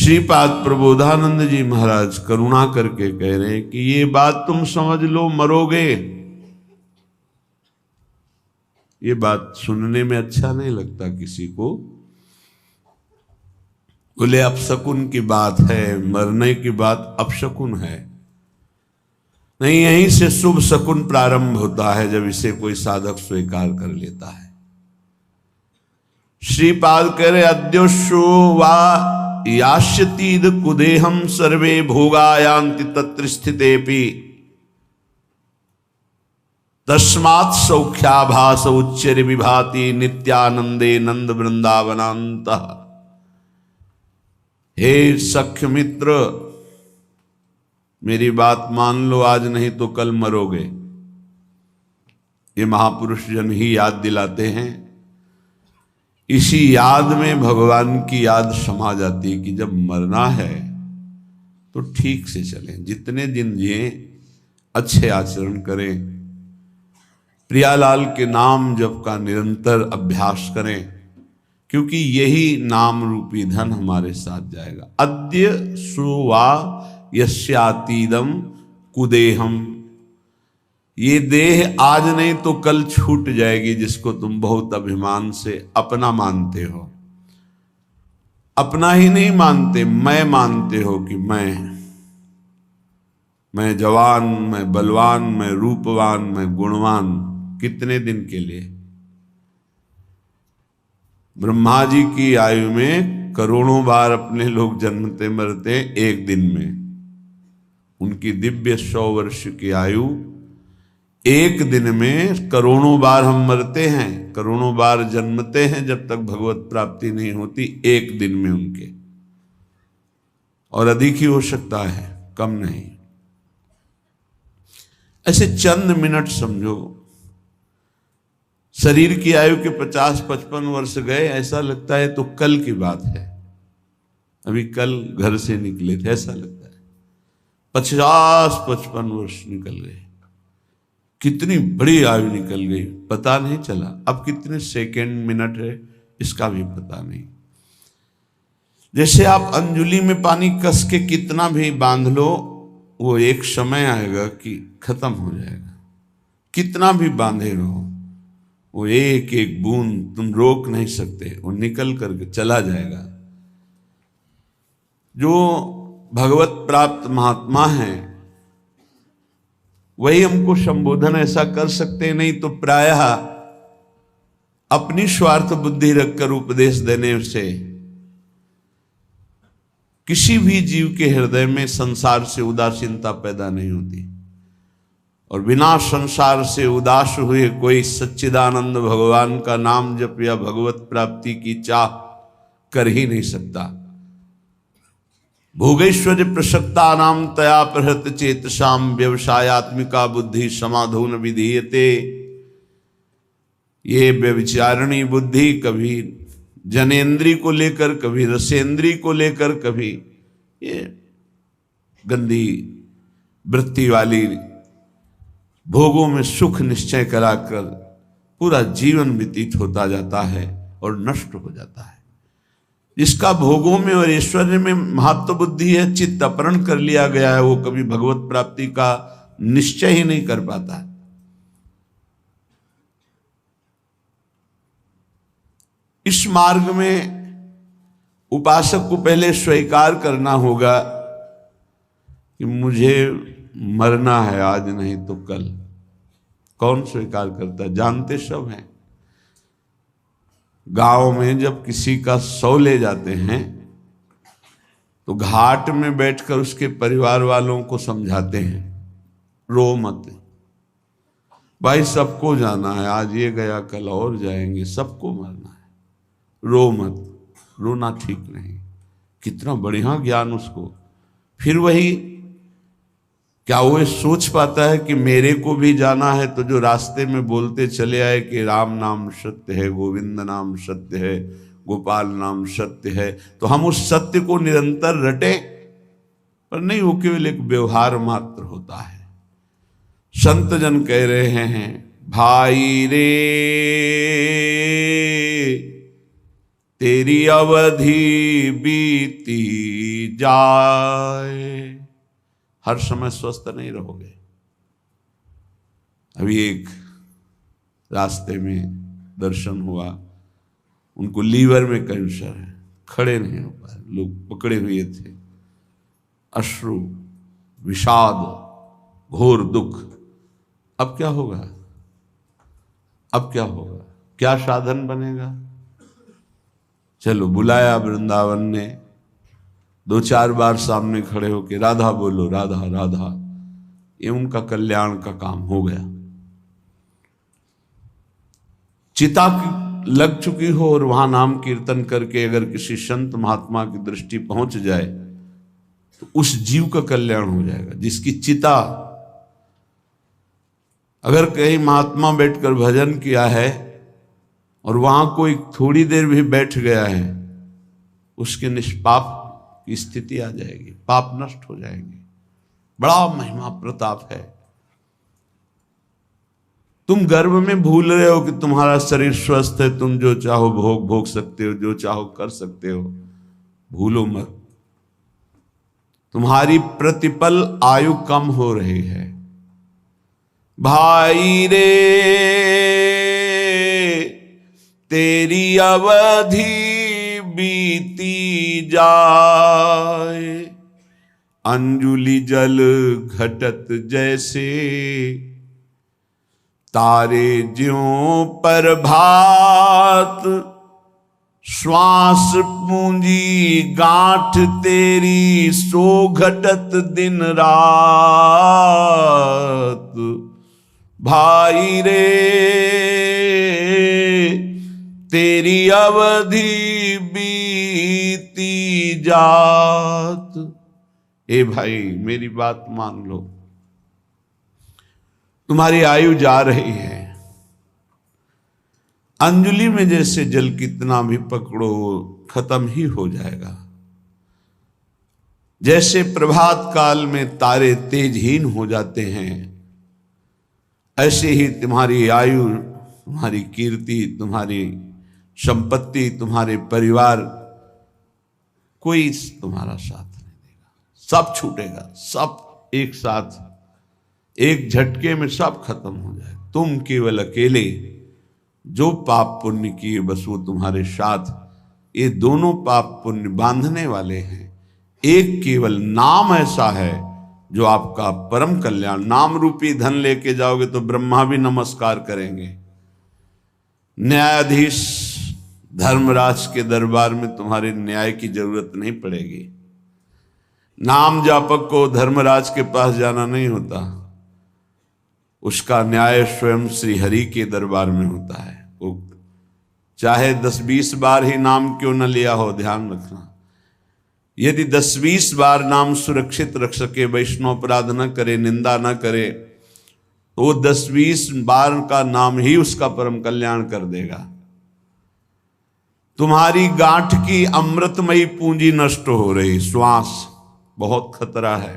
श्रीपाद प्रबोधानंद जी महाराज करुणा करके कह रहे हैं कि ये बात तुम समझ लो, मरोगे। ये बात सुनने में अच्छा नहीं लगता किसी को। बोले अपशकुन की बात है, मरने की बात अपशकुन है। नहीं, यहीं से शुभ शकुन प्रारंभ होता है जब इसे कोई साधक स्वीकार कर लेता है। श्रीपाद कह रहे अद्योशो वा यास्यतीद कुदेहम सर्वे भोगायांति तत्र स्थितेपि तस्मात् सौख्याभास उच्चर विभाति नित्यानंदे नंद वृंदावनांत। हे सख्य मित्र, मेरी बात मान लो, आज नहीं तो कल मरोगे। ये महापुरुष जन ही याद दिलाते हैं। इसी याद में भगवान की याद समा जाती है कि जब मरना है तो ठीक से चलें, जितने दिन जिए अच्छे आचरण करें, प्रियालाल के नाम जप का निरंतर अभ्यास करें, क्योंकि यही नाम रूपी धन हमारे साथ जाएगा। अद्य सुवा यस्यातीदम कुदेहम, ये देह आज नहीं तो कल छूट जाएगी, जिसको तुम बहुत अभिमान से अपना मानते हो। अपना ही नहीं मानते, मैं मानते हो कि मैं जवान, मैं बलवान, मैं रूपवान, मैं गुणवान। कितने दिन के लिए? ब्रह्मा जी की आयु में करोड़ों बार अपने लोग जन्मते मरते एक दिन में। उनकी दिव्य 100 वर्ष की आयु, एक दिन में करोड़ों बार हम मरते हैं, करोड़ों बार जन्मते हैं जब तक भगवत प्राप्ति नहीं होती, एक दिन में उनके। और अधिक ही हो सकता है, कम नहीं। ऐसे चंद मिनट समझो, शरीर की आयु के 50-55 वर्ष गए, ऐसा लगता है तो कल की बात है, अभी कल घर से निकले थे, ऐसा लगता है। 50-55 वर्ष निकल गए, कितनी बड़ी आयु निकल गई, पता नहीं चला। अब कितने सेकंड मिनट है इसका भी पता नहीं। जैसे आप अंजुली में पानी कस के कितना भी बांध लो, वो एक समय आएगा कि खत्म हो जाएगा। कितना भी बांधे रहो, वो एक एक बूंद तुम रोक नहीं सकते, वो निकल करके चला जाएगा। जो भगवत प्राप्त महात्मा हैं वही हमको संबोधन ऐसा कर सकते हैं, नहीं तो प्रायः अपनी स्वार्थ बुद्धि रखकर उपदेश देने से किसी भी जीव के हृदय में संसार से उदासीनता पैदा नहीं होती। और बिना संसार से उदास हुए कोई सच्चिदानंद भगवान का नाम जप या भगवत प्राप्ति की चाह कर ही नहीं सकता। भोगेश्वर्य प्रसक्ता नाम तया प्रहृत चेतसाम व्यवसायत्मिका बुद्धि समाधून विधीयते। ये व्यभिचारिणी बुद्धि कभी जनेन्द्री को लेकर, कभी रसेंद्री को लेकर, कभी ये गंदी वृत्ति वाली भोगों में सुख निश्चय कराकर पूरा जीवन व्यतीत होता जाता है और नष्ट हो जाता है। जिसका भोगों में और ऐश्वर्य में महत्व बुद्धि है, चित्त अपहरण कर लिया गया है, वो कभी भगवत प्राप्ति का निश्चय ही नहीं कर पाता। इस मार्ग में उपासक को पहले स्वीकार करना होगा कि मुझे मरना है, आज नहीं तो कल। कौन स्वीकार करता? जानते सब हैं। गांव में जब किसी का शव ले जाते हैं तो घाट में बैठकर उसके परिवार वालों को समझाते हैं, रो मत भाई, सबको जाना है, आज ये गया कल और जाएंगे, सबको मरना है, रो मत। रोना ठीक नहीं। कितना बढ़िया ज्ञान उसको। फिर वही, क्या वो सोच पाता है कि मेरे को भी जाना है? तो जो रास्ते में बोलते चले आए कि राम नाम सत्य है, गोविंद नाम सत्य है, गोपाल नाम सत्य है, तो हम उस सत्य को निरंतर रटे, पर नहीं, वो केवल एक व्यवहार मात्र होता है। संत जन कह रहे हैं, भाई रे तेरी अवधि बीती जाए। हर समय स्वस्थ नहीं रहोगे। अभी एक रास्ते में दर्शन हुआ, उनको लीवर में कैंसर है, खड़े नहीं हो पाए, लोग पकड़े हुए थे, अश्रु, विषाद, घोर दुख। अब क्या होगा? अब क्या होगा? क्या साधन बनेगा? चलो, बुलाया वृंदावन ने, 2-4 बार सामने खड़े होके राधा बोलो, राधा राधा, ये उनका कल्याण का काम हो गया। चिता लग चुकी हो और वहां नाम कीर्तन करके अगर किसी संत महात्मा की दृष्टि पहुंच जाए तो उस जीव का कल्याण हो जाएगा। जिसकी चिता, अगर कहीं महात्मा बैठकर भजन किया है और वहां कोई थोड़ी देर भी बैठ गया है, उसके निष्पाप की स्थिति आ जाएगी, पाप नष्ट हो जाएंगे। बड़ा महिमा प्रताप है। तुम गर्भ में भूल रहे हो कि तुम्हारा शरीर स्वस्थ है, तुम जो चाहो भोग सकते हो, जो चाहो कर सकते हो। भूलो मत, तुम्हारी प्रतिपल आयु कम हो रही है। भाई रे तेरी अवधि बीती जाए, अंजुलि जल घटत जैसे, तारे ज्यों पर भात, श्वास पूंजी गांठ तेरी, सो घटत दिन रात। भाई रे तेरी अवधि बीती जात। ए भाई, मेरी बात मान लो, तुम्हारी आयु जा रही है। अंजलि में जैसे जल कितना भी पकड़ो खत्म ही हो जाएगा। जैसे प्रभात काल में तारे तेजहीन हो जाते हैं, ऐसे ही तुम्हारी आयु, तुम्हारी कीर्ति, तुम्हारी संपत्ति, तुम्हारे परिवार, कोई तुम्हारा साथ नहीं देगा। सब छूटेगा, सब एक साथ, एक झटके में सब खत्म हो जाए। तुम केवल अकेले जो पाप पुण्य किए, बस वो तुम्हारे साथ। ये दोनों पाप पुण्य बांधने वाले हैं। एक केवल नाम ऐसा है जो आपका परम कल्याण। नाम रूपी धन लेके जाओगे तो ब्रह्मा भी नमस्कार करेंगे। न्यायाधीश धर्मराज के दरबार में तुम्हारे न्याय की जरूरत नहीं पड़ेगी। नाम जापक को धर्मराज के पास जाना नहीं होता, उसका न्याय स्वयं श्री हरि के दरबार में होता है। वो चाहे 10-20 बार ही नाम क्यों न लिया हो, ध्यान रखना। यदि 10-20 बार नाम सुरक्षित रख सके, वैष्णव अपराध न करे, निंदा न करे, तो वो 10-20 बार का नाम ही उसका परम कल्याण कर देगा। तुम्हारी गांठ की अमृतमयी पूंजी नष्ट हो रही, श्वास, बहुत खतरा है।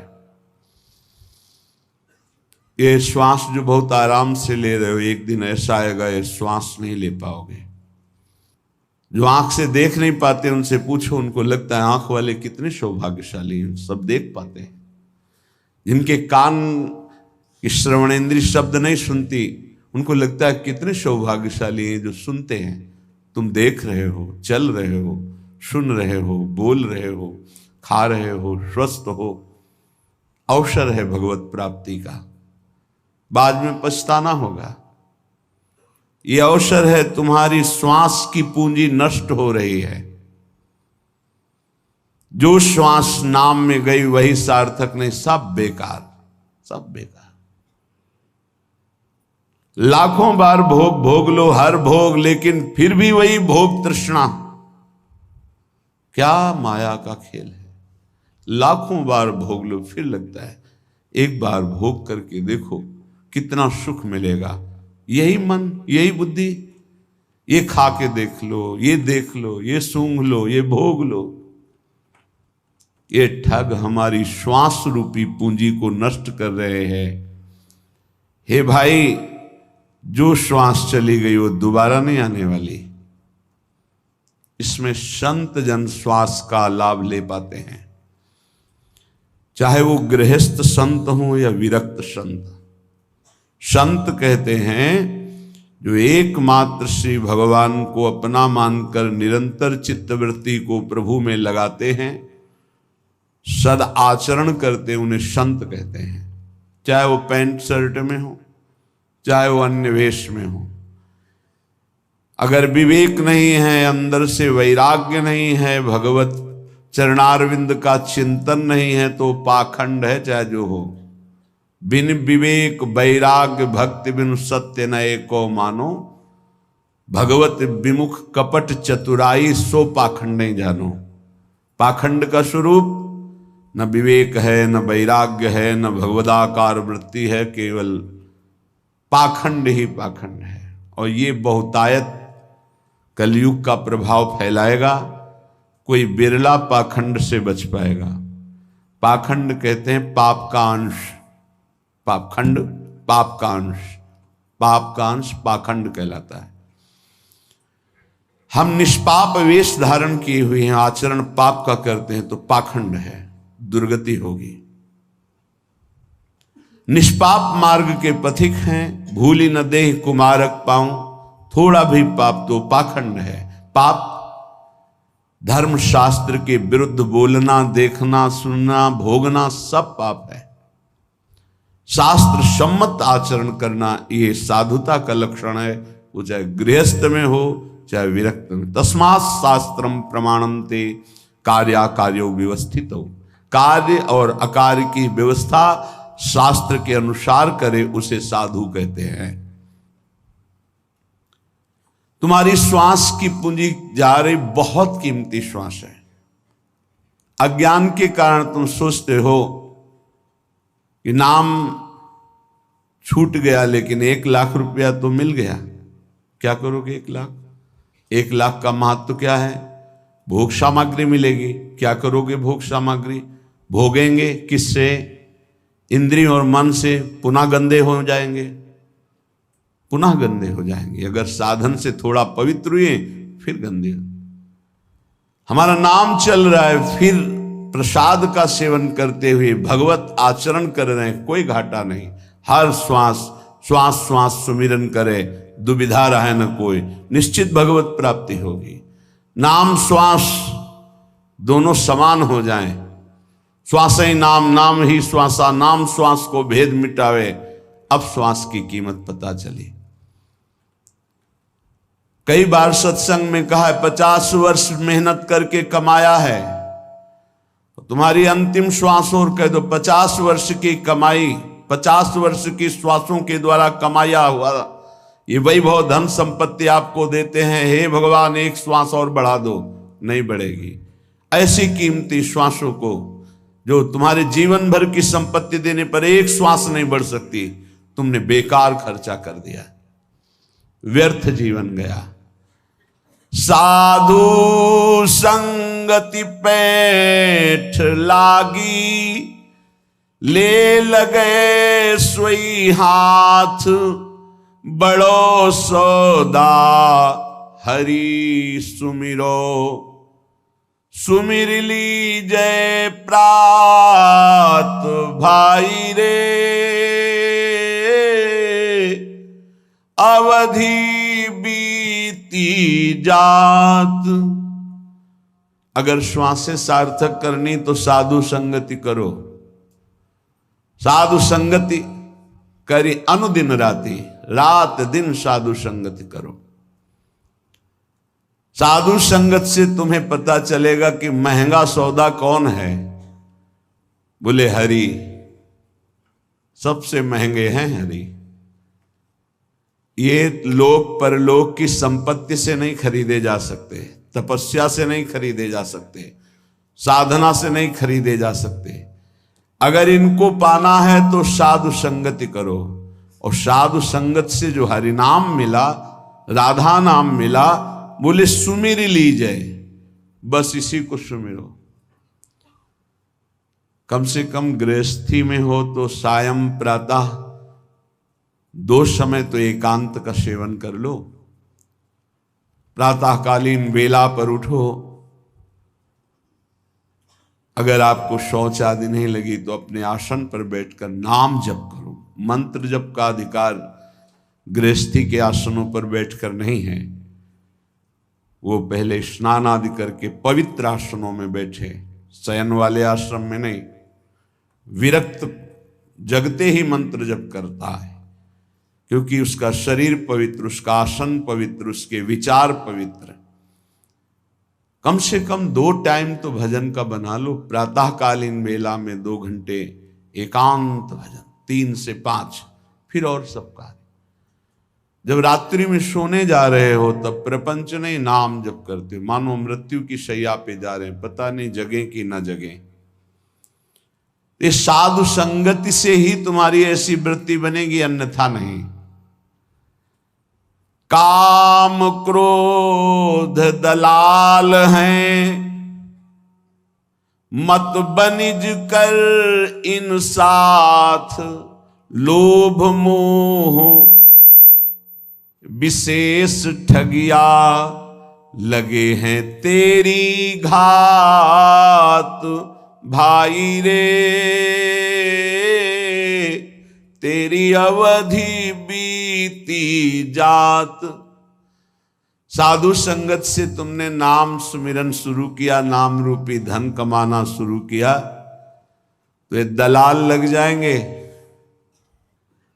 ये श्वास जो बहुत आराम से ले रहे हो, एक दिन ऐसा आएगा ये श्वास नहीं ले पाओगे। जो आंख से देख नहीं पाते उनसे पूछो, उनको लगता है आंख वाले कितने सौभाग्यशाली हैं, सब देख पाते हैं। जिनके कान की श्रवणेंद्रिय शब्द नहीं सुनती, उनको लगता है कितने सौभाग्यशाली हैं जो सुनते हैं। तुम देख रहे हो, चल रहे हो, सुन रहे हो, बोल रहे हो, खा रहे हो, स्वस्थ हो। अवसर है भगवत प्राप्ति का, बाद में पछताना होगा। यह अवसर है, तुम्हारी श्वास की पूंजी नष्ट हो रही है। जो श्वास नाम में गई वही सार्थक नहीं, सब बेकार, सब बेकार। लाखों बार भोग भोग लो, हर भोग, लेकिन फिर भी वही भोग तृष्णा। क्या माया का खेल है। लाखों बार भोग लो, फिर लगता है एक बार भोग करके देखो कितना सुख मिलेगा। यही मन, यही बुद्धि, ये खा के देख लो, ये देख लो, ये सूंघ लो, ये भोग लो। ये ठग हमारी श्वास रूपी पूंजी को नष्ट कर रहे हैं। हे भाई, जो श्वास चली गई वो दोबारा नहीं आने वाली। इसमें संत जन श्वास का लाभ ले पाते हैं, चाहे वो गृहस्थ संत हो या विरक्त संत। संत कहते हैं जो एकमात्र श्री भगवान को अपना मानकर निरंतर चित्तवृत्ति को प्रभु में लगाते हैं, सद आचरण करते, उन्हें संत कहते हैं। चाहे वो पैंट शर्ट में हो, चाहे वो अन्य वेश में हो। अगर विवेक नहीं है, अंदर से वैराग्य नहीं है, भगवत चरणारविंद का चिंतन नहीं है, तो पाखंड है, चाहे जो हो। बिन विवेक वैराग्य भक्ति बिनु सत्य न एको मानो, भगवत विमुख कपट चतुराई सो पाखंड नहीं जानो। पाखंड का स्वरूप न विवेक है, न वैराग्य है, न भगवदाकार वृत्ति है, केवल पाखंड ही पाखंड है। और ये बहुतायत कलयुग का प्रभाव फैलाएगा, कोई बिरला पाखंड से बच पाएगा। पाखंड कहते हैं पाप का अंश, पापखंड पाप का अंश, पाप का अंश पाखंड कहलाता है। हम निष्पाप वेश धारण किए हुए हैं, आचरण पाप का करते हैं तो पाखंड है, दुर्गति होगी। निष्पाप मार्ग के पथिक हैं, भूली न देह कुमारक पाऊं, थोड़ा भी पाप तो पाखंड है। पाप धर्म शास्त्र के विरुद्ध बोलना, देखना, सुनना, भोगना सब पाप है। शास्त्र सम्मत आचरण करना ये साधुता का लक्षण है, वो चाहे गृहस्थ में हो चाहे विरक्त में। तस्मात् शास्त्रम प्रमाणन्ते कार्याकार्यो व्यवस्थितो, कार्य और अकार्य की व्यवस्था शास्त्र के अनुसार करे उसे साधु कहते हैं। तुम्हारी श्वास की पूंजी जा रही, बहुत कीमती श्वास है। अज्ञान के कारण तुम सोचते हो कि नाम छूट गया, लेकिन 1 लाख रुपया तो मिल गया। क्या करोगे 1 लाख? 1 लाख का महत्व क्या है? भोग सामग्री मिलेगी। क्या करोगे भोग सामग्री? भोगेंगे किससे? इंद्रिय और मन से। पुनः गंदे हो जाएंगे, पुनः गंदे हो जाएंगे। अगर साधन से थोड़ा पवित्र हुए फिर गंदे। हमारा नाम चल रहा है, फिर प्रसाद का सेवन करते हुए भगवत आचरण कर रहे हैं, कोई घाटा नहीं। हर श्वास श्वास श्वास सुमिरन करे, दुविधा रहे न कोई, निश्चित भगवत प्राप्ति होगी। नाम श्वास दोनों समान हो जाएं, श्वास ही नाम, नाम ही श्वासा, नाम श्वास को भेद मिटावे। अब श्वास की कीमत पता चली। कई बार सत्संग में कहा है 50 वर्ष मेहनत करके कमाया है, तुम्हारी अंतिम श्वास और कह दो 50 वर्ष की कमाई, 50 वर्ष की श्वासों के द्वारा कमाया हुआ ये वैभव धन संपत्ति आपको देते हैं। हे भगवान, 1 श्वास और बढ़ा दो, नहीं बढ़ेगी। ऐसी कीमती श्वासों को जो तुम्हारे जीवन भर की संपत्ति देने पर 1 श्वास नहीं बढ़ सकती, तुमने बेकार खर्चा कर दिया, व्यर्थ जीवन गया। साधु संगति पैठ लागी, ले लगे सोई हाथ, बड़ो सौदा हरि सुमिरो, सुमिर लीजय प्रात भाई रे, अवधि बीती जात। अगर श्वासें सार्थक करनी तो साधु संगति करो। साधु संगति करी अनुदिन राति, रात दिन साधु संगति करो। साधु संगत से तुम्हें पता चलेगा कि महंगा सौदा कौन है। बोले हरि, सबसे महंगे हैं हरि। ये लोक परलोक की संपत्ति से नहीं खरीदे जा सकते, तपस्या से नहीं खरीदे जा सकते, साधना से नहीं खरीदे जा सकते। अगर इनको पाना है तो साधु संगति करो, और साधु संगत से जो हरि नाम मिला, राधा नाम मिला, बोले सुमिर लीजिए, बस इसी को सुमिरो। कम से कम गृहस्थी में हो तो सायं प्रातः 2 समय तो एकांत का सेवन कर लो। प्रातःकालीन वेला पर उठो। अगर आपको शौच आदि नहीं लगी तो अपने आसन पर बैठकर नाम जप करो। मंत्र जप का अधिकार गृहस्थी के आसनों पर बैठकर नहीं है, वो पहले स्नान आदि करके पवित्र आसनों में बैठे, शयन वाले आश्रम में नहीं। विरक्त जगते ही मंत्र जप करता है, क्योंकि उसका शरीर पवित्र, उसका आसन पवित्र, उसके विचार पवित्र। कम से कम 2 टाइम तो भजन का बना लो। प्रातःकालीन वेला में 2 घंटे एकांत भजन, 3 से 5, फिर और सब कार्य। जब रात्रि में सोने जा रहे हो तब प्रपंच नहीं, नाम जप करते हो, मानो मृत्यु की शैया पे जा रहे हैं, पता नहीं जगे कि न जगे। ये साधु संगति से ही तुम्हारी ऐसी वृत्ति बनेगी, अन्यथा नहीं। काम क्रोध दलाल हैं, मत बनिज कर इन साथ। लोभ मोह विशेष ठगिया, लगे हैं तेरी घात। भाई रे तेरी अवधि बीती जात। साधु संगत से तुमने नाम सुमिरन शुरू किया, नाम रूपी धन कमाना शुरू किया, तो ये दलाल लग जाएंगे।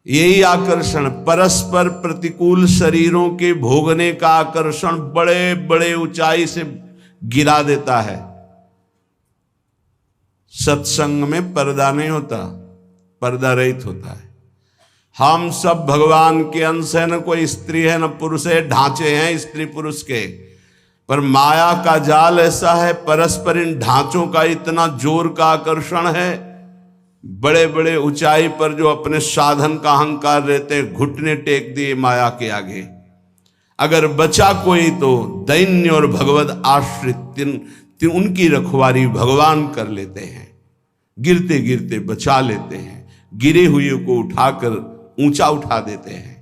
यही आकर्षण, परस्पर प्रतिकूल शरीरों के भोगने का आकर्षण बड़े बड़े ऊंचाई से गिरा देता है। सत्संग में पर्दा नहीं होता, पर्दा रहित होता है। हम सब भगवान के अंश है, न कोई स्त्री है न पुरुष है, ढांचे हैं स्त्री पुरुष के, पर माया का जाल ऐसा है, परस्पर इन ढांचों का इतना जोर का आकर्षण है। बड़े बड़े ऊंचाई पर जो अपने साधन का अहंकार रहते हैं, घुटने टेक दिए माया के आगे। अगर बचा कोई तो दैन्य और भगवत आश्रित उनकी रखवारी भगवान कर लेते हैं, गिरते गिरते बचा लेते हैं, गिरे हुए को उठाकर ऊंचा उठा देते हैं।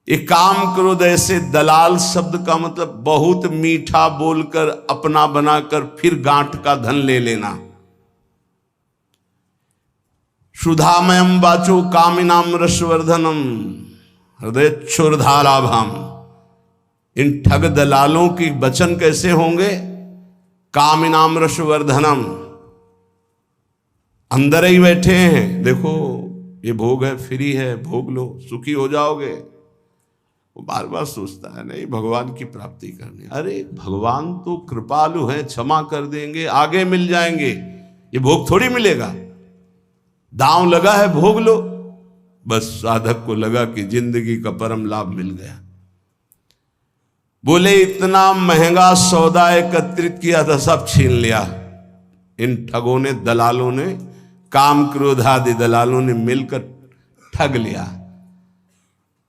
एक काम क्रोध ऐसे दलाल शब्द का मतलब बहुत मीठा बोलकर अपना बनाकर फिर गांठ का धन ले लेना। सुधामयम वाचो कामिनाम रसवर्धनम हृदय क्षुरधाराभाम। इन ठग दलालों की वचन कैसे होंगे? कामिनाम रसवर्धनम, अंदर ही बैठे हैं, देखो ये भोग है, फ्री है, भोग लो, सुखी हो जाओगे। वो बार बार सोचता है नहीं भगवान की प्राप्ति करनी। अरे भगवान तो कृपालु है, क्षमा कर देंगे, आगे मिल जाएंगे, ये भोग थोड़ी मिलेगा। दांव लगा है, भोग लो। बस साधक को लगा कि जिंदगी का परम लाभ मिल गया। बोले इतना महंगा सौदा एकत्रित किया था, सब छीन लिया। इन ठगों ने, दलालों ने, काम क्रोध आदि दलालों ने मिलकर ठग लिया।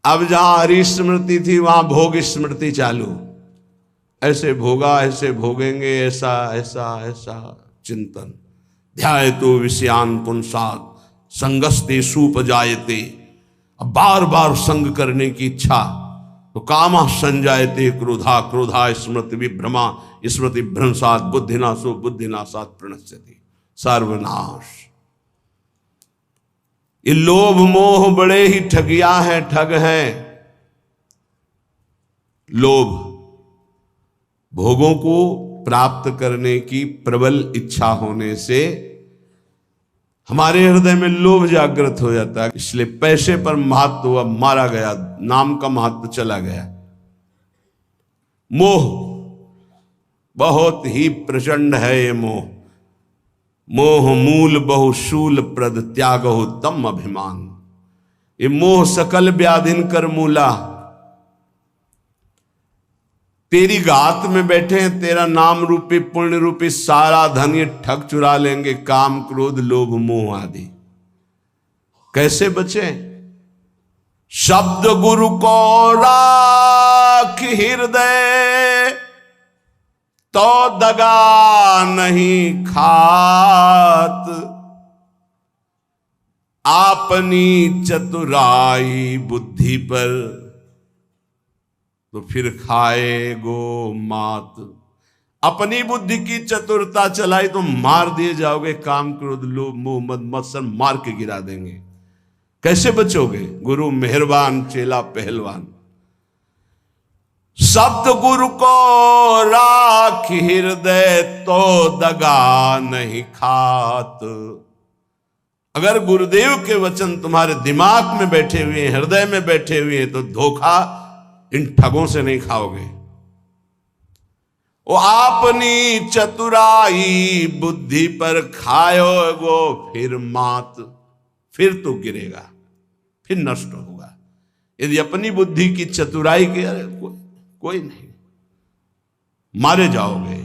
अब जहां हरि स्मृति थी वहां भोग स्मृति चालू। ऐसे भोगा, ऐसे भोगेंगे, ऐसा ऐसा ऐसा चिंतन। ध्यायतो विषयान पुंसात् संगस्ते सुपजायते। अब बार बार संग करने की इच्छा, तो कामा संजायते क्रोधा, क्रोधा स्मृति विभ्रमा, स्मृति भ्रंशात् बुद्धिनाशो, बुद्धिनाशात् प्रणश्यति। सर्वनाश। ये लोभ मोह बड़े ही ठगिया हैं, ठग हैं। लोभ, भोगों को प्राप्त करने की प्रबल इच्छा होने से हमारे हृदय में लोभ जागृत हो जाता है, इसलिए पैसे पर महत्व अब मारा गया, नाम का महत्व चला गया। मोह बहुत ही प्रचंड है ये मोह। मोह मूल बहुशूल प्रद त्यागो तम अभिमान। ये मोह सकल व्याधिन कर मूला। तेरी गात में बैठे हैं, तेरा नाम रूपी पुण्य रूपी सारा धन ये ठग चुरा लेंगे, काम क्रोध लोभ मोह आदि। कैसे बचे? शब्द गुरु को राख हृदय, तो दगा नहीं खात। आपनी चतुराई बुद्धि पर तो फिर खाए गो मात। अपनी बुद्धि की चतुरता चलाई तो मार दिए जाओगे। काम क्रोध लोभ मोह मद मत्सर मार के गिरा देंगे। कैसे बचोगे? गुरु मेहरबान चेला पहलवान। शब्द गुरु को राख हृदय तो दगा नहीं खात। अगर गुरुदेव के वचन तुम्हारे दिमाग में बैठे हुए हैं, हृदय में बैठे हुए हैं, तो धोखा इन ठगों से नहीं खाओगे। वो अपनी चतुराई बुद्धि पर खाओगो फिर मात। फिर तो गिरेगा, फिर नष्ट होगा। यदि अपनी बुद्धि की चतुराई के कोई नहीं, मारे जाओगे।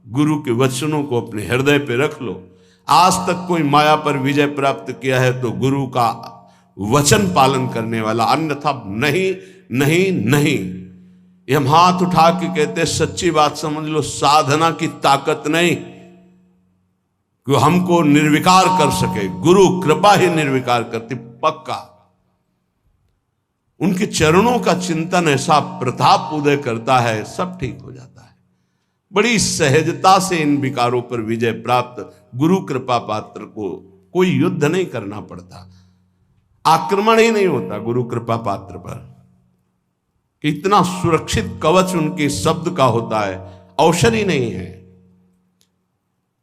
गुरु के वचनों को अपने हृदय पे रख लो। आज तक कोई माया पर विजय प्राप्त किया है तो गुरु का वचन पालन करने वाला, अन्यथा नहीं नहीं नहीं। ये हम हाथ उठा के कहते सच्ची बात समझ लो, साधना की ताकत नहीं कि हमको निर्विकार कर सके। गुरु कृपा ही निर्विकार करती, पक्का। उनके चरणों का चिंतन ऐसा प्रताप उदय करता है, सब ठीक हो जाता है। बड़ी सहजता से इन विकारों पर विजय प्राप्त। गुरु कृपा पात्र को कोई युद्ध नहीं करना पड़ता, आक्रमण ही नहीं होता गुरु कृपा पात्र पर। इतना सुरक्षित कवच उनके शब्द का होता है, औषधि ही नहीं है।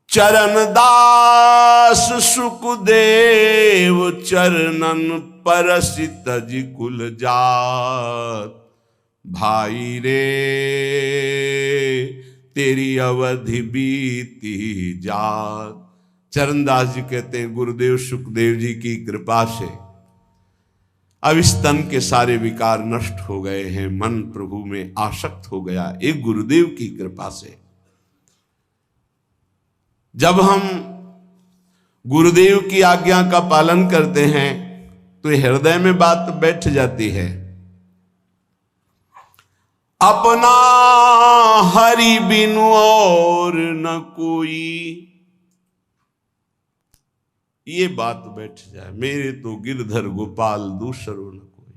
चरण दास सुखदेव चरणन परसित जी कुल जात। भाई रे तेरी अवधि बीती जात। चरणदास जी कहते हैं गुरुदेव सुखदेव जी की कृपा से अब इस तन के सारे विकार नष्ट हो गए हैं, मन प्रभु में आसक्त हो गया, एक गुरुदेव की कृपा से। जब हम गुरुदेव की आज्ञा का पालन करते हैं तो हृदय में बात बैठ जाती है। अपना हरि बिनु और न कोई, ये बात बैठ जाए। मेरे तो गिरधर गोपाल दूसरो न कोई।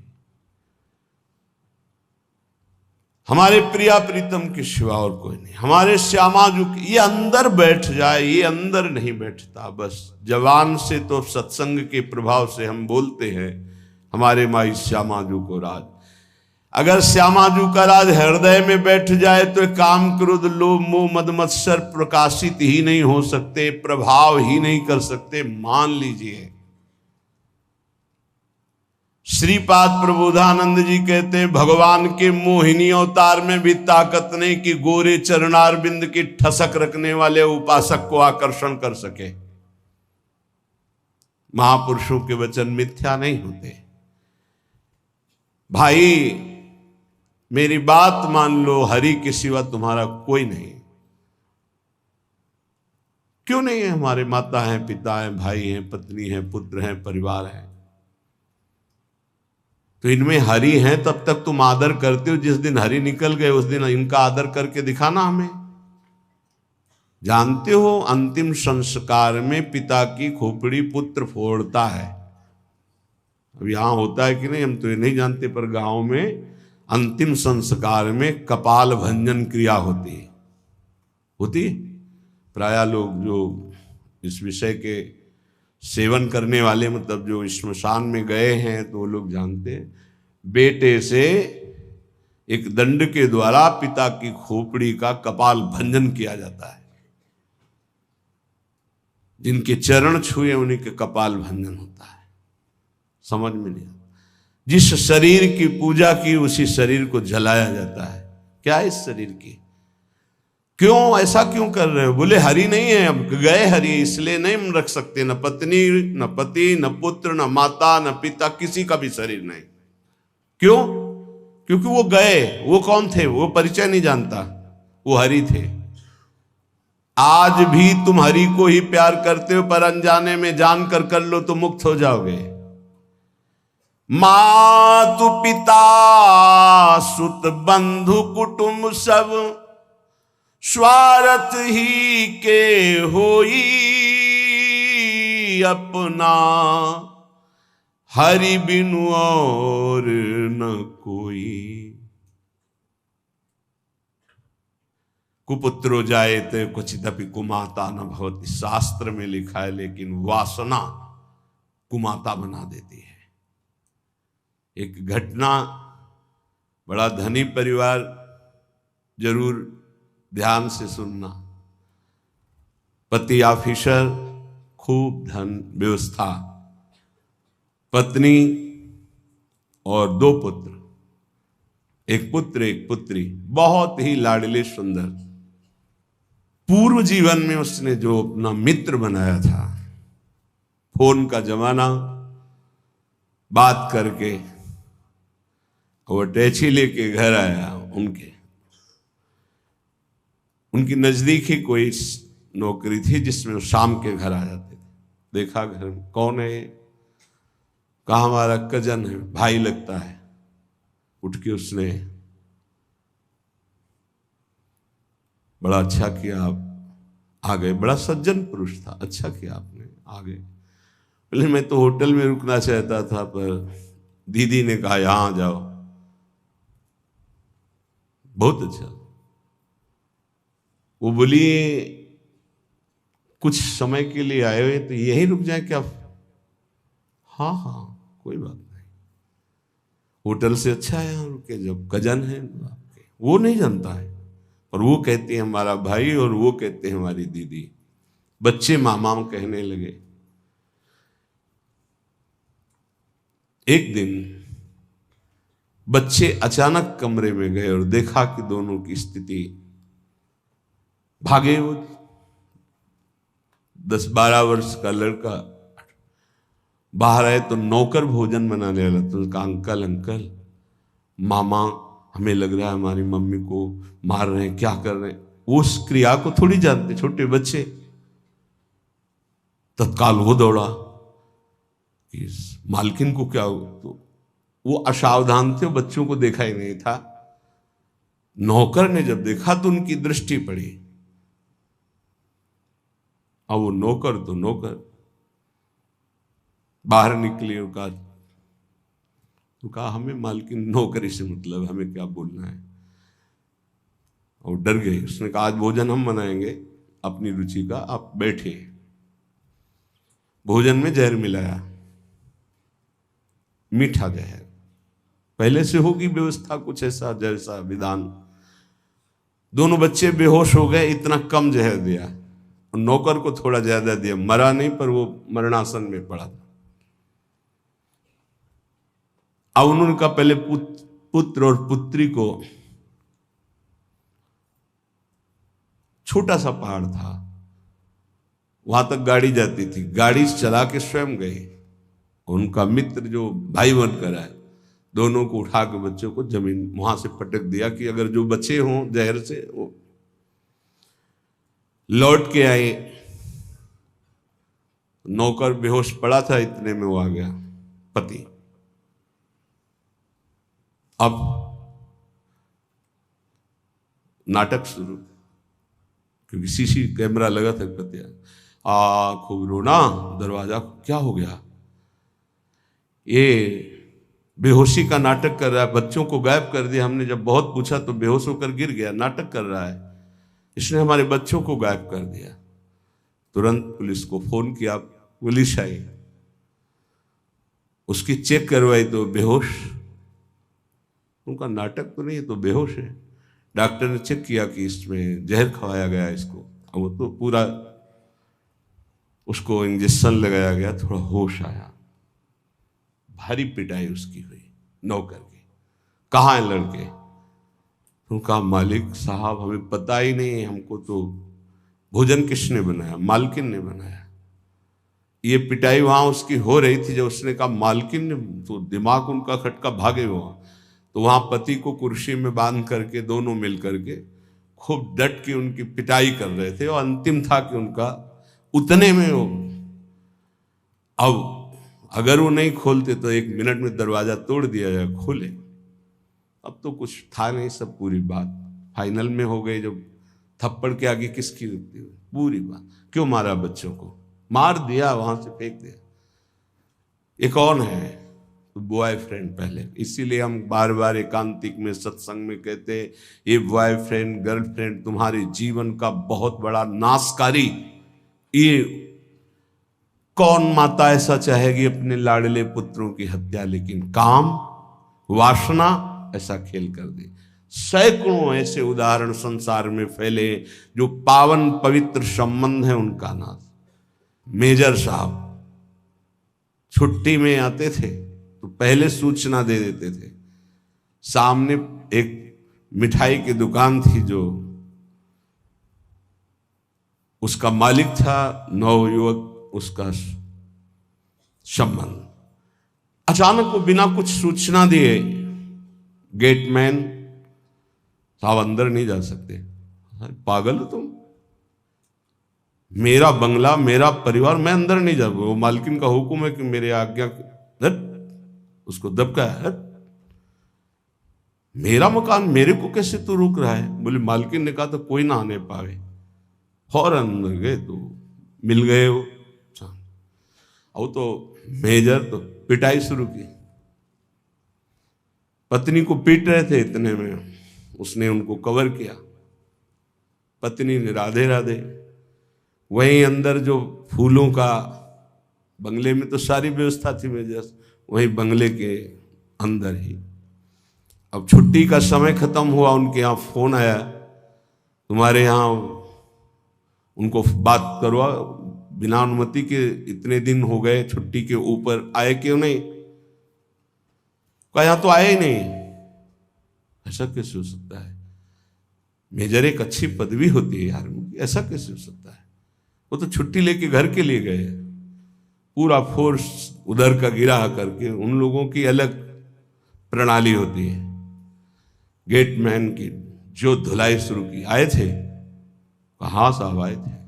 हमारे प्रिया प्रीतम के सिवा और कोई नहीं। हमारे श्यामा जो ये अंदर बैठ जाए, ये अंदर नहीं बैठता। बस जवान से तो सत्संग के प्रभाव से हम बोलते हैं हमारे माई श्यामा जू को राज। अगर श्यामाजू का राज हृदय में बैठ जाए तो काम क्रोध लोभ मोह मद मत्सर प्रकाशित ही नहीं हो सकते, प्रभाव ही नहीं कर सकते। मान लीजिए श्रीपाद प्रबोधानंद जी कहते हैं भगवान के मोहिनी अवतार में भी ताकत नहीं कि गोरे चरणारविंद की ठसक रखने वाले उपासक को आकर्षण कर सके। महापुरुषों के वचन मिथ्या नहीं होते। भाई मेरी बात मान लो, हरि के सिवा तुम्हारा कोई नहीं। क्यों नहीं है? हमारे माता हैं, पिता हैं, भाई हैं, पत्नी हैं, पुत्र हैं, परिवार है। तो इनमें हरि हैं तब तक तुम आदर करते हो। जिस दिन हरि निकल गए उस दिन इनका आदर करके दिखाना हमें। जानते हो अंतिम संस्कार में पिता की खोपड़ी पुत्र फोड़ता है। अब यहां होता है कि नहीं हम तो ये नहीं जानते, पर गांव में अंतिम संस्कार में कपाल भंजन क्रिया होती। प्रायः लोग जो इस विषय के सेवन करने वाले, मतलब जो श्मशान में गए हैं, तो वो लोग जानते हैं। बेटे से एक दंड के द्वारा पिता की खोपड़ी का कपाल भंजन किया जाता है। जिनके चरण छुए उन्हीं के कपाल भंजन होता है। समझ में नहीं आता। जिस शरीर की पूजा की उसी शरीर को जलाया जाता है। क्या इस शरीर की? क्यों ऐसा क्यों कर रहे हो? बोले हरि नहीं है, अब गए हरि, इसलिए नहीं रख सकते। न पत्नी न पति न पुत्र न माता न पिता, किसी का भी शरीर नहीं। क्यों? क्योंकि वो गए। वो कौन थे? वो परिचय नहीं जानता, वो हरि थे। आज भी तुम हरि को ही प्यार करते हो, पर अनजाने में जानकर कर लो तो मुक्त हो जाओगे। मातु पिता सुत बंधु कुटुंब सब स्वार्थ ही के होई। अपना हरि बिनु और न कोई। कुपुत्रो जायते क्वचिदपि कुमाता न भवति, शास्त्र में लिखा है, लेकिन वासना कुमाता बना देती है। एक घटना, बड़ा धनी परिवार, जरूर ध्यान से सुनना। पति ऑफिसर, खूब धन व्यवस्था, पत्नी और 2 पुत्र, एक पुत्र एक पुत्री, बहुत ही लाडले सुंदर। पूर्व जीवन में उसने जो अपना मित्र बनाया था, फोन का जमाना, बात करके वो अटैची लेके घर आया। उनकी नजदीक ही कोई नौकरी थी जिसमें वो शाम के घर आ जाते थे। देखा घर में कौन है, कहा हमारा कजन है, भाई लगता है। उठ के उसने, बड़ा अच्छा किया आप आ गए, बड़ा सज्जन पुरुष था, अच्छा किया आपने आ गए। पहले मैं तो होटल में रुकना चाहता था, पर दीदी ने कहा यहां जाओ। बहुत अच्छा। वो बोली कुछ समय के लिए आए हुए तो यहीं रुक जाए क्या? हाँ हाँ कोई बात नहीं, होटल से अच्छा है यहाँ रुके, जब कजन है आपके। वो नहीं जानता है, और वो कहती है हमारा भाई, और वो कहते हैं हमारी दीदी। बच्चे मामा कहने लगे। एक दिन बच्चे अचानक कमरे में गए और देखा कि दोनों की स्थिति, भागे। वो 10-12 वर्ष का लड़का बाहर आए तो नौकर भोजन बनाने वाला, तो उसका अंकल अंकल मामा, हमें लग रहा है हमारी मम्मी को मार रहे हैं, क्या कर रहे हैं। वो उस क्रिया को थोड़ी जानते, छोटे बच्चे। तत्काल वो दौड़ा कि मालकिन को क्या हो, तो वो असावधान थे, बच्चों को देखा ही नहीं था। नौकर ने जब देखा तो उनकी दृष्टि पड़ी। अब वो नौकर तो नौकर बाहर निकले और कहा हमें मालकिन नौकरी से मतलब, हमें क्या बोलना है। और डर गए। उसने कहा आज भोजन हम बनाएंगे अपनी रुचि का, आप बैठे। भोजन में जहर मिलाया, मीठा जहर। पहले से होगी व्यवस्था कुछ ऐसा, जैसा विधान। दोनों बच्चे बेहोश हो गए, इतना कम जहर दिया। नौकर को थोड़ा ज्यादा दिया, मरा नहीं, पर वो मरणासन में पड़ा था। अब उन्होंने कहा पहले पुत्र और पुत्री को, छोटा सा पहाड़ था, वहां तक गाड़ी जाती थी, गाड़ी चला के स्वयं गए। उनका मित्र जो भाई बनकर आए, दोनों को उठा के बच्चों को जमीन वहां से पटक दिया कि अगर जो बचे हों जहर से वो। लौट के आए, नौकर बेहोश पड़ा था, इतने में वो आ गया पति। अब नाटक शुरू, क्योंकि सीसी कैमरा लगा था। पति खूब रोना, दरवाजा क्या हो गया, ये बेहोशी का नाटक कर रहा है, बच्चों को गायब कर दिया हमने, जब बहुत पूछा तो बेहोश होकर गिर गया, नाटक कर रहा है, इसने हमारे बच्चों को गायब कर दिया। तुरंत पुलिस को फोन किया, पुलिस आई, उसकी चेक करवाई तो बेहोश। उनका नाटक तो नहीं है, तो बेहोश है। डॉक्टर ने चेक किया कि इसमें जहर खवाया गया इसको। अब वो तो पूरा, उसको इंजेक्शन लगाया गया, थोड़ा होश आया। भारी पिटाई उसकी हुई नौकर की। कहाँ है लड़के? उनका मालिक साहब हमें पता ही नहीं, हमको तो भोजन किसने बनाया? मालकिन ने बनाया। ये पिटाई वहां उसकी हो रही थी, जब उसने कहा मालकिन ने, तो दिमाग उनका खटका, भागे वहां। तो वहां पति को कुर्सी में बांध करके दोनों मिल करके खूब डट के उनकी पिटाई कर रहे थे। और अंतिम था कि उनका उतने में वो, अब अगर वो नहीं खोलते तो 1 मिनट में दरवाजा तोड़ दिया जाए, खोले। अब तो कुछ था नहीं, सब पूरी बात फाइनल में हो गई। जब थप्पड़ के आगे किसकी रुकती हुई, पूरी बात। क्यों मारा बच्चों को? मार दिया, वहां से फेंक दिया। ये कौन है? बॉयफ्रेंड पहले। इसीलिए हम बार बार एकांतिक में सत्संग में कहते हैं ये बॉयफ्रेंड गर्लफ्रेंड तुम्हारे जीवन का बहुत बड़ा नाशकारी। ये कौन माता ऐसा चाहेगी अपने लाडले पुत्रों की हत्या, लेकिन काम वासना ऐसा खेल कर दे। सैकड़ों ऐसे उदाहरण संसार में फैले जो पावन पवित्र संबंध है उनका नाश। मेजर साहब छुट्टी में आते थे तो पहले सूचना दे देते थे। सामने एक मिठाई की दुकान थी जो उसका मालिक था नवयुवक, उसका संबंध। अचानक वो बिना कुछ सूचना दिए गेटमैन साहब अंदर नहीं जा सकते। पागल हो तुम, मेरा बंगला मेरा परिवार, मैं अंदर नहीं जा। वो मालकिन का हुक्म है कि मेरे आज्ञा उसको दबका है। मेरा मकान, मेरे को कैसे तू रोक रहा है? बोले मालकिन ने कहा तो कोई ना आने पावे। फौरन अंदर गए तो मिल गए वो। और तो मेजर तो पिटाई शुरू की। पत्नी को पीट रहे थे, इतने में उसने उनको कवर किया। पत्नी ने राधे राधे। वहीं अंदर जो फूलों का, बंगले में तो सारी व्यवस्था थी मेजर, वहीं बंगले के अंदर ही। अब छुट्टी का समय खत्म हुआ, उनके यहाँ फोन आया, तुम्हारे यहाँ उनको बात करवा, बिना अनुमति के इतने दिन हो गए, छुट्टी के ऊपर आए क्यों नहीं? कहा यहाँ तो आए ही नहीं। ऐसा कैसे हो सकता है? मेजर एक अच्छी पदवी होती है यार, ऐसा कैसे हो सकता है? वो तो छुट्टी लेके घर के लिए गए, पूरा फोर्स उधर का गिरा करके। उन लोगों की अलग प्रणाली होती है। गेटमैन की जो धुलाई शुरू की, आए थे? हाँ साहब आए थे।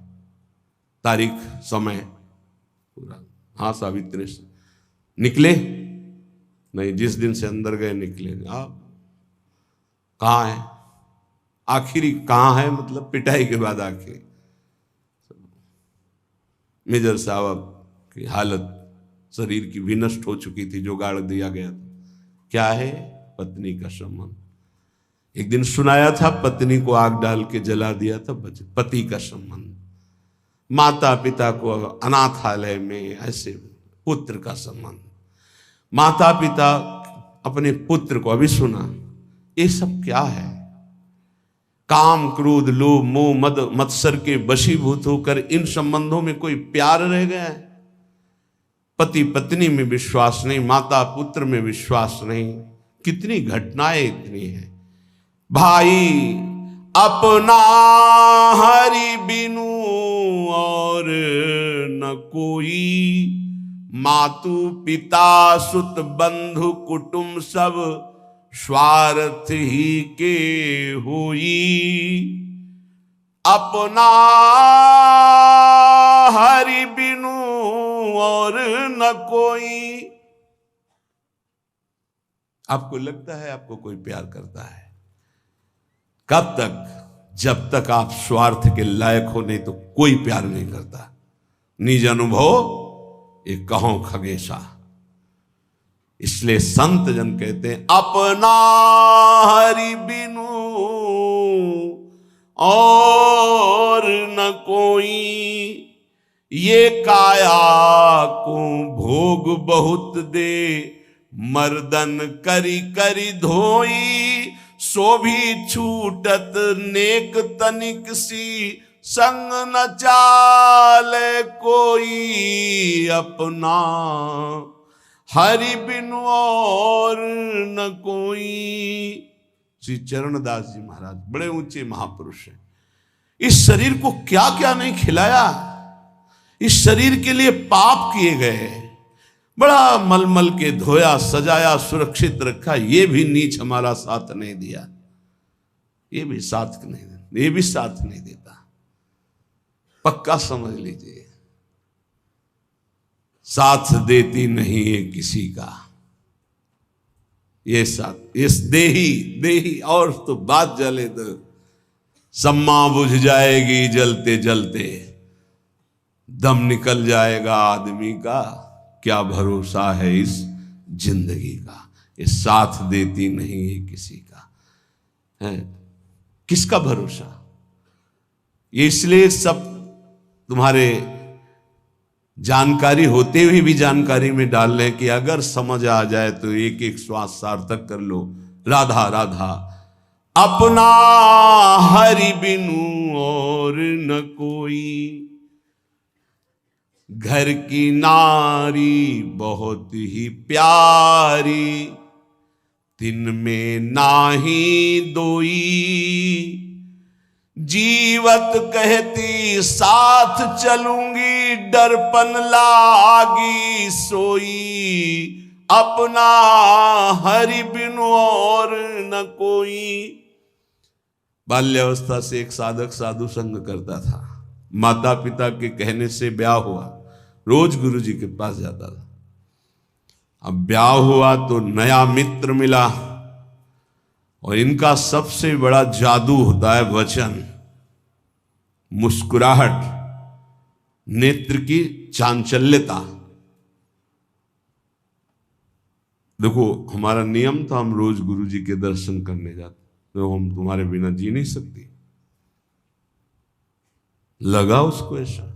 तारीख समय पूरा, हाँ साहब इतने से निकले नहीं, जिस दिन से अंदर गए निकले। आप कहाँ है? आखिरी कहाँ है मतलब पिटाई के बाद आखिर मेजर साहब की हालत शरीर की भी नष्ट हो चुकी थी, जो गाड़ दिया गया था। क्या है? पत्नी का संबंध। एक दिन सुनाया था, पत्नी को आग डाल के जला दिया था, पति का संबंध। माता पिता को अनाथालय में ऐसे, पुत्र का संबंध। माता पिता अपने पुत्र को, अभी सुना, ये सब क्या है? काम क्रोध लोभ मोह मद मत्सर के वशीभूत होकर इन संबंधों में कोई प्यार रह गया है? पति पत्नी में विश्वास नहीं, माता पुत्र में विश्वास नहीं। कितनी घटनाएं इतनी है। भाई अपना हरि बिनु और न कोई, मातु पिता सुत बंधु कुटुंब सब स्वार्थ ही के होई। अपना हरि बिनु और न कोई। आपको लगता है आपको कोई प्यार करता है? कब तक? जब तक आप स्वार्थ के लायक हो, नहीं तो कोई प्यार नहीं करता। निज अनुभव ये कहो खगेशा। इसलिए संत जन कहते हैं अपना हरि बिनु और न कोई, ये काया को भोग बहुत दे, मर्दन करी करी धोई। सो भी छूटत नेक तनिक सी, संग न चाले कोई। अपना हरि बिनु और न कोई। श्री चरणदास जी महाराज बड़े ऊंचे महापुरुष हैं। इस शरीर को क्या क्या नहीं खिलाया, इस शरीर के लिए पाप किए गए, बड़ा मलमल के धोया सजाया सुरक्षित रखा, ये भी नीच हमारा साथ नहीं दिया, ये भी साथ नहीं देता, ये भी साथ नहीं देता। पक्का समझ लीजिए, साथ देती नहीं है किसी का ये साथ। इस देही और तो बात जले तो सम्मा बुझ जाएगी, जलते जलते दम निकल जाएगा आदमी का। क्या भरोसा है इस जिंदगी का, ये साथ देती नहीं है किसी का, है किसका भरोसा। ये इसलिए सब तुम्हारे जानकारी होते हुए भी जानकारी में डाल रहे हैं कि अगर समझ आ जाए तो एक एक श्वास सार्थक कर लो। राधा राधा अपना हरि बिनु और न कोई, घर की नारी बहुत ही प्यारी, दिन में नाही दोई, जीवत कहती साथ चलूंगी, डरपन लागी सोई, अपना हरि बिनु और न कोई। बाल्यावस्था से एक साधक साधु संग करता था, माता पिता के कहने से ब्याह हुआ, रोज गुरु जी के पास जाता था। अब ब्याह हुआ तो नया मित्र मिला, और इनका सबसे बड़ा जादू होता है वचन, मुस्कुराहट, नेत्र की चांचल्यता। देखो हमारा नियम था हम रोज गुरु जी के दर्शन करने जाते, तो हम तुम्हारे बिना जी नहीं सकती। लगा उसको ऐसा,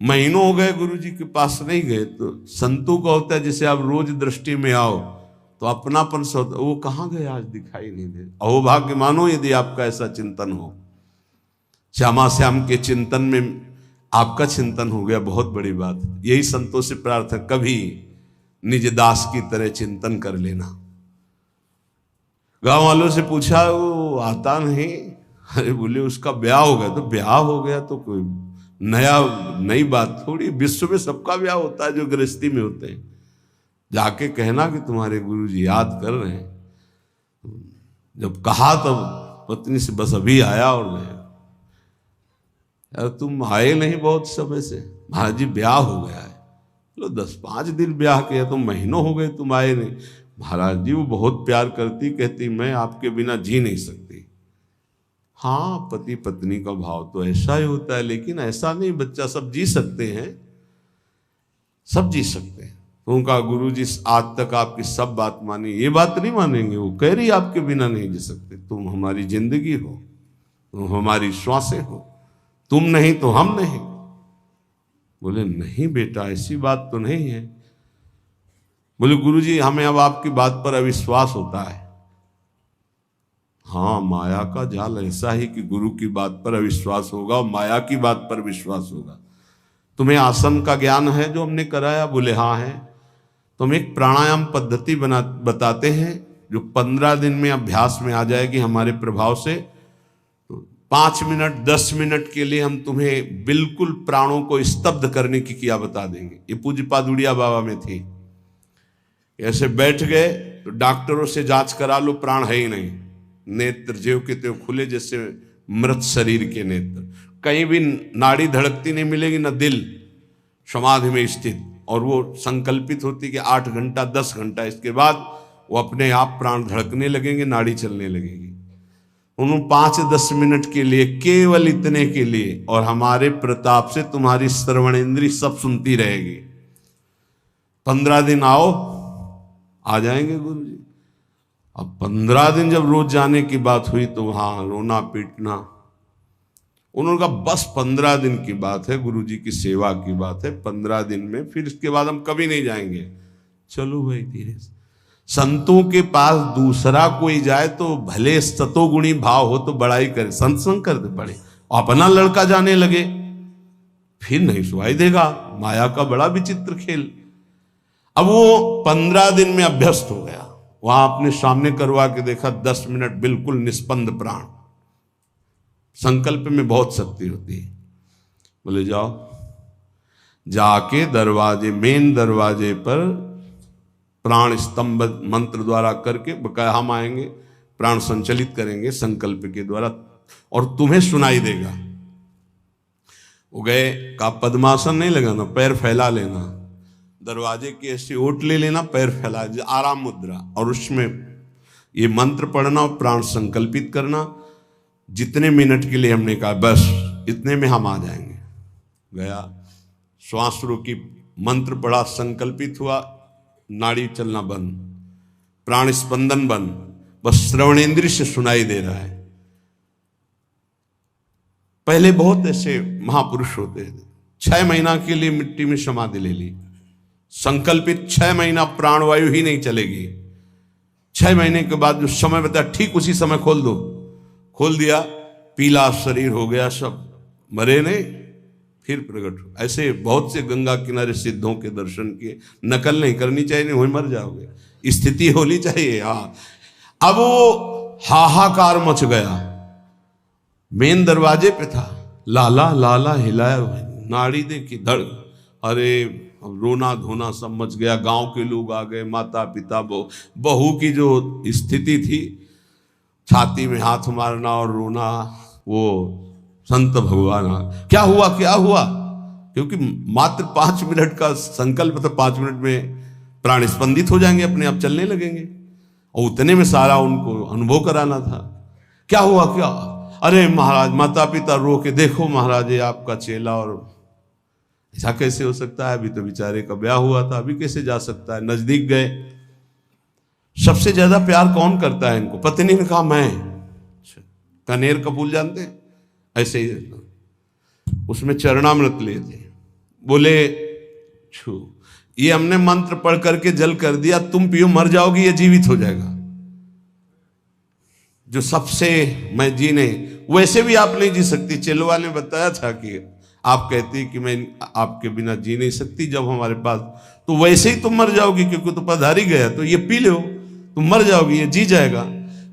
महीनों हो गए गुरु जी के पास नहीं गए। तो संतों का होता है जैसे आप रोज दृष्टि में आओ तो अपनापन से होता, वो कहाँ गए आज दिखाई नहीं दे। अहोभाग्य मानो यदि आपका ऐसा चिंतन हो, श्यामा श्याम के चिंतन में आपका चिंतन हो गया, बहुत बड़ी बात। यही संतों से प्रार्थना, कभी निज दास की तरह चिंतन कर लेना। गांव वालों से पूछा, वो आता नहीं। अरे बोले उसका ब्याह हो गया। तो ब्याह हो गया तो कोई नई बात थोड़ी, विश्व में सबका ब्याह होता है जो गृहस्थी में होते हैं। जाके कहना कि तुम्हारे गुरु जी याद कर रहे हैं। जब कहा तब पत्नी से बस अभी आया और गया। यार तुम आए नहीं बहुत समय से, महाराज जी ब्याह हो गया है। लो 10-5 दिन ब्याह किया, तो महीनों हो गए तुम आए नहीं। महाराज जी वो बहुत प्यार करती, कहती मैं आपके बिना जी नहीं सकती। हाँ पति पत्नी का भाव तो ऐसा ही होता है, लेकिन ऐसा नहीं बच्चा, सब जी सकते हैं, सब जी सकते हैं। तो उनका गुरु जी आज तक आपकी सब बात मानी, ये बात नहीं मानेंगे। वो कह रही आपके बिना नहीं जी सकते, तुम हमारी जिंदगी हो, तुम हमारी श्वासें हो, तुम नहीं तो हम नहीं। बोले नहीं बेटा ऐसी बात तो नहीं है। बोले गुरुजी हमें अब आपकी बात पर अविश्वास होता है। हाँ माया का जाल ऐसा ही कि गुरु की बात पर अविश्वास होगा और माया की बात पर विश्वास होगा। तुम्हें आसन का ज्ञान है जो हमने कराया? बोले हाँ है। तो हम एक प्राणायाम पद्धति बताते हैं जो 15 दिन में अभ्यास में आ जाएगी हमारे प्रभाव से। तो 5 मिनट 10 मिनट के लिए हम तुम्हें बिल्कुल प्राणों को स्तब्ध करने की क्रिया बता देंगे। ये पूज्य पादुड़िया बाबा में थी। ऐसे बैठ गए तो डॉक्टरों से जांच करा लो, प्राण है ही नहीं, नेत्र ज्यों के त्यों खुले जैसे मृत शरीर के नेत्र, कहीं भी नाड़ी धड़कती नहीं मिलेगी, न दिल, समाधि में स्थित। और वो संकल्पित होती कि 8 घंटा 10 घंटा, इसके बाद वो अपने आप प्राण धड़कने लगेंगे, नाड़ी चलने लगेगी। उन्होंने 5-10 मिनट के लिए, केवल इतने के लिए, और हमारे प्रताप से तुम्हारी श्रवणेंद्री सब सुनती रहेगी। 15 दिन आओ, आ जाएंगे गुरु जी। अब 15 दिन जब रोज जाने की बात हुई तो वहां रोना पीटना। उन्होंने कहा बस 15 दिन की बात है, गुरु जी की सेवा की बात है, 15 दिन में, फिर इसके बाद हम कभी नहीं जाएंगे। चलो भाई धीरे से। संतों के पास दूसरा कोई जाए तो भले सतोगुणी भाव हो तो बड़ाई करे, संग करते पड़े, अपना लड़का जाने लगे फिर नहीं सुनाई देगा। माया का बड़ा विचित्र खेल। अब वो 15 दिन में अभ्यस्त हो गया। वहां अपने सामने करवा के देखा, 10 मिनट बिल्कुल निस्पंद प्राण। संकल्प में बहुत शक्ति होती है। बोले जाओ, जाके दरवाजे, मेन दरवाजे पर प्राण स्तंभ मंत्र द्वारा करके, बकाया हम आएंगे, प्राण संचलित करेंगे संकल्प के द्वारा और तुम्हें सुनाई देगा। वो गए, का पद्मासन नहीं लगाना, पैर फैला लेना, दरवाजे की ऐसी ओट ले लेना, पैर फैला, आराम मुद्रा, और उसमें ये मंत्र पढ़ना और प्राण संकल्पित करना। जितने मिनट के लिए हमने कहा बस इतने में हम आ जाएंगे। गया, श्वास रोकी, मंत्र पढ़ा, संकल्पित हुआ, नाड़ी चलना बंद, प्राण स्पंदन बंद, बस श्रवणेंद्रिय से सुनाई दे रहा है। पहले बहुत ऐसे महापुरुष होते थे, 6 महीना के लिए मिट्टी में समाधि ले ली, संकल्पित 6 महीना प्राणवायु ही नहीं चलेगी। 6 महीने के बाद जो समय बताया ठीक उसी समय खोल दो, खोल दिया, पीला शरीर हो गया, सब मरे नहीं, फिर प्रकट हो। ऐसे बहुत से गंगा किनारे सिद्धों के दर्शन किए, नकल नहीं करनी चाहिए, नहीं वही मर जाओगे, स्थिति होनी चाहिए। हाँ, अब वो हाहाकार मच गया, मेन दरवाजे पे था, लाला लाला हिलाया, नाड़ी देखी धड़, अरे रोना धोना सब मच गया, गांव के लोग आ गए, माता पिता बहू की जो स्थिति थी, छाती में हाथ मारना और रोना, वो संत भगवान क्या हुआ क्या हुआ, क्योंकि मात्र 5 मिनट का संकल्प था, 5 मिनट में प्राण स्पंदित हो जाएंगे, अपने आप चलने लगेंगे, और उतने में सारा उनको अनुभव कराना था। क्या हुआ क्या, अरे महाराज माता पिता रो के, देखो महाराज ये आपका चेला, और ऐसा कैसे हो सकता है, अभी तो बेचारे का ब्याह हुआ था, अभी कैसे जा सकता है। नजदीक गए, सबसे ज्यादा प्यार कौन करता है इनको, पत्नी ने कहा मैं। कनेर का फूल जानते हैं, ऐसे ही उसमें चरणामृत लिए थे, बोले छू, ये हमने मंत्र पढ़ करके जल कर दिया, तुम पियो मर जाओगी, ये जीवित हो जाएगा। जो सबसे मैं जी नहीं, वैसे भी आप नहीं जी सकती, चेलवा ने बताया था कि आप कहती कि मैं आपके बिना जी नहीं सकती जब हमारे पास, तो वैसे ही तुम मर जाओगी, क्योंकि तो पधारी गया, तो ये पी लो, तुम मर जाओगी, ये जी जाएगा।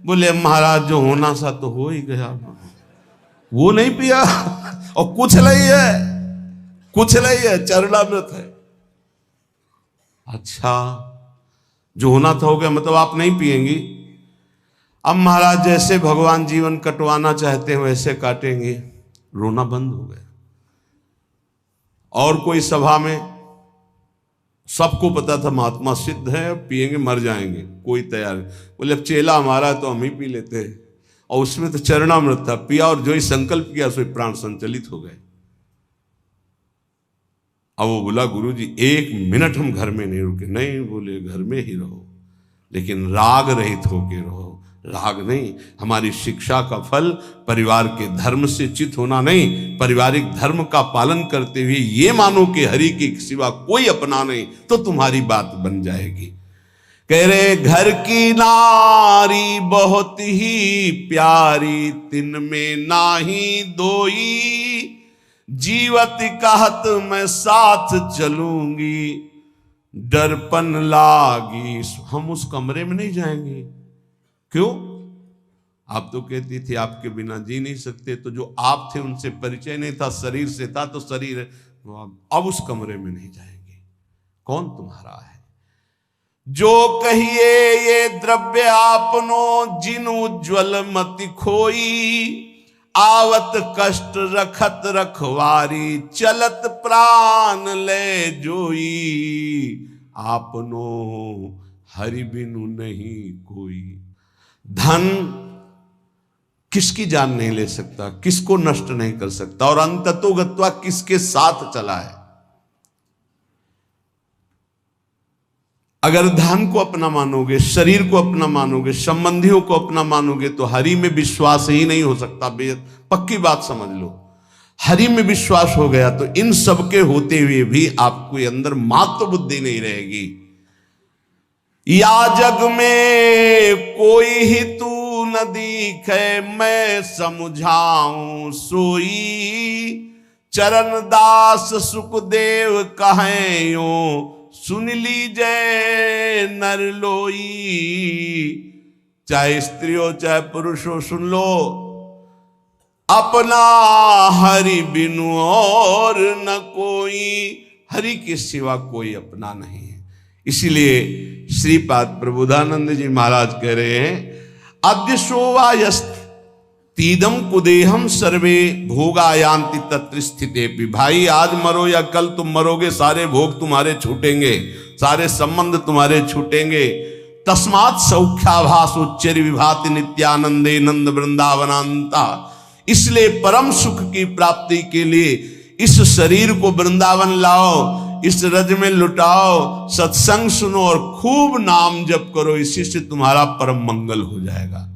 बोले महाराज जो होना सा तो हो ही गया, वो नहीं पिया, और कुछ नहीं है, कुछ नहीं है, चरणामृत है। अच्छा, जो होना था हो गया, मतलब आप नहीं पिएंगी। अब महाराज जैसे भगवान जीवन कटवाना चाहते हैं वैसे काटेंगे, रोना बंद हो गया। और कोई सभा में, सबको पता था महात्मा सिद्ध है, पिएंगे मर जाएंगे, कोई तैयार नहीं। बोले अब चेला हमारा है तो हम ही पी लेते हैं, और उसमें तो चरणामृत था, पिया और जो ही संकल्प किया सो प्राण संचलित हो गए। अब वो बोला गुरु जी 1 मिनट हम घर में नहीं रुके, नहीं बोले घर में ही रहो, लेकिन राग रहित होके रहो। राग नहीं, हमारी शिक्षा का फल परिवार के धर्म से चित होना नहीं, पारिवारिक धर्म का पालन करते हुए ये मानो कि हरि के सिवा कोई अपना नहीं, तो तुम्हारी बात बन जाएगी। कह रहे घर की नारी बहुत ही प्यारी, तिन में नाही दोई, जीवत कहत मैं साथ चलूंगी, डरपन लागी। हम उस कमरे में नहीं जाएंगे, क्यों? आप तो कहती थी आपके बिना जी नहीं सकते, तो जो आप थे उनसे परिचय नहीं था, शरीर से था, तो शरीर अब उस कमरे में नहीं जाएंगे। कौन तुम्हारा है? जो कहिए ये द्रव्य आपनो, जिन उज्ज्वल मति खोई, आवत कष्ट रखत रखवारी, चलत प्राण ले जोई, आपनो हरि बिनु नहीं कोई। धन किसकी जान नहीं ले सकता, किसको नष्ट नहीं कर सकता, और अंततोगत्वा किसके साथ चला है। अगर धन को अपना मानोगे, शरीर को अपना मानोगे, संबंधियों को अपना मानोगे, तो हरि में विश्वास ही नहीं हो सकता। पक्की बात समझ लो, हरि में विश्वास हो गया तो इन सब के होते हुए भी आपको अंदर मात्र बुद्धि नहीं रहेगी। या जग में कोई ही तू न दिखे, मैं समझाऊं सोई, चरण दास सुखदेव कहें यो, सुन लीजिए नर लोई। चाहे स्त्री हो चाहे पुरुष हो, सुन लो, अपना हरि बिनु और न कोई, हरि के सिवा कोई अपना नहीं है। इसीलिए श्रीपाद प्रबोधानंद जी महाराज कह रहे हैं, अद्य सोवायस्तीदम कुदेहम सर्वे भोगायांति तत्र स्थिते। भाई आज मरो या कल तुम मरोगे, सारे भोग तुम्हारे छूटेंगे, सारे संबंध तुम्हारे छूटेंगे। तस्मात् सौख्याभास उच्चर विभाति नित्यानंदे नंद वृंदावनांता। इसलिए परम सुख की प्राप्ति के लिए इस शरीर को वृंदावन लाओ, इस रज में लुटाओ, सत्संग सुनो और खूब नाम जप करो, इसी से तुम्हारा परम मंगल हो जाएगा।